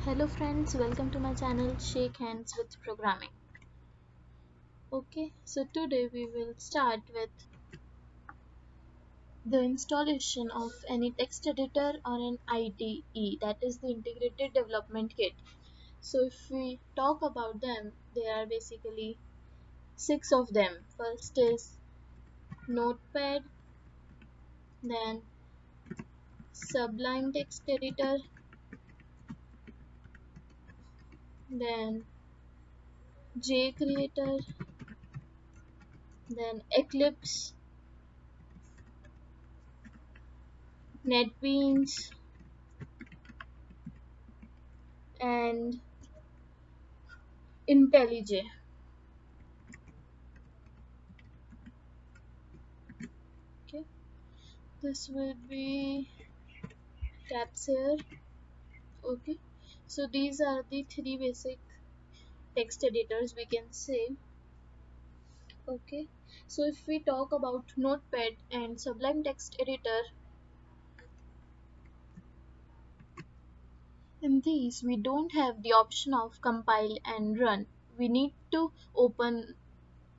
Hello friends, welcome to my channel Shake Hands with Programming. Okay, so today we will start with the installation of any text editor or an IDE, that is the Integrated Development Kit. So if we talk about them, there are basically six of them. First is Notepad, then Sublime Text Editor, then JCreator, then Eclipse, NetBeans, and IntelliJ. Okay, this will be tabs here. Okay, so these are the three basic text editors we can say. Okay, so if we talk about Notepad and Sublime Text Editor, in these we don't have the option of compile and run. We need to open,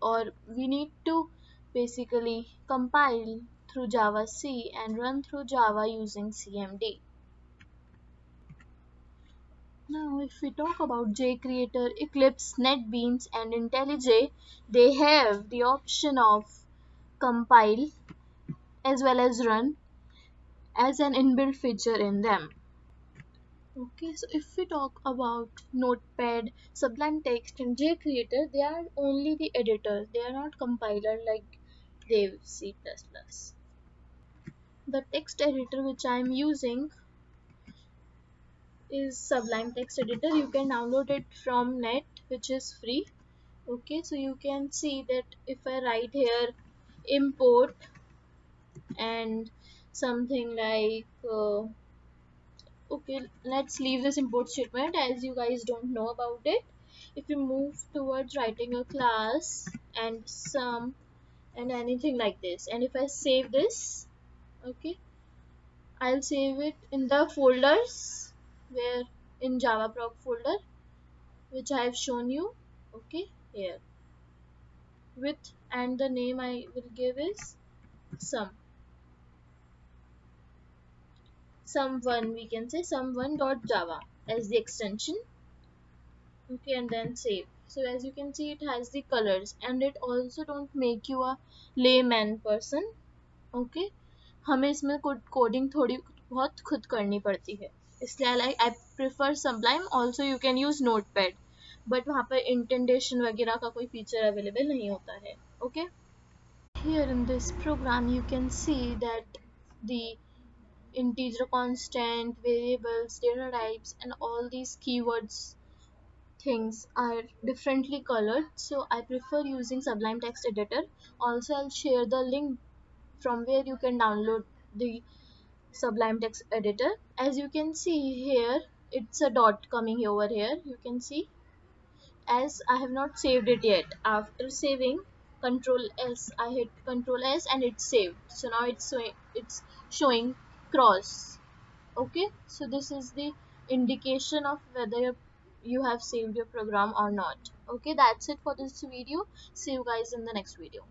or we need to basically compile through Java C and run through Java using CMD. Now, if we talk about JCreator, Eclipse, NetBeans, and IntelliJ, they have the option of compile as well as run as an inbuilt feature in them. Okay, so if we talk about Notepad, Sublime Text, and JCreator, they are only the editors. They are not compiler like Dev C++. The text editor which I am using is Sublime Text Editor. You can download it from net, which is free. Okay, so you can see that if I write here import and something like okay, let's leave this import statement as you guys don't know about it. If you move towards writing a class and some and anything like this, and if I save this, okay, I'll save it in the folders where in Java proc folder which I have shown you. Okay, here with, and the name I will give is sum1, we can say sum1.java as the extension. Okay, and then save. So as you can see, it has the colors, and it also don't make you a layman person. Okay, हमें इसमें coding थोड़ी बहुत खुद करनी पड़ती है, इसलिए I prefer Sublime. Also you can use Notepad, but वहाँ पर इंटेंडेशन वगैरह का कोई फीचर अवेलेबल नहीं होता है. Okay, here in this program you can see that the integer, constant, variables, data types, and all these keywords things are differently colored, so I prefer using Sublime Text Editor. Also, I'll share the link from where you can download the Sublime Text Editor. As you can see here, it's a dot coming over here. You can see, as I have not saved it yet. After saving, Control S, I hit Control S and it's saved. So now it's showing cross. Okay, so this is the indication of whether you have saved your program or not. Okay, that's it for this video. See you guys in the next video.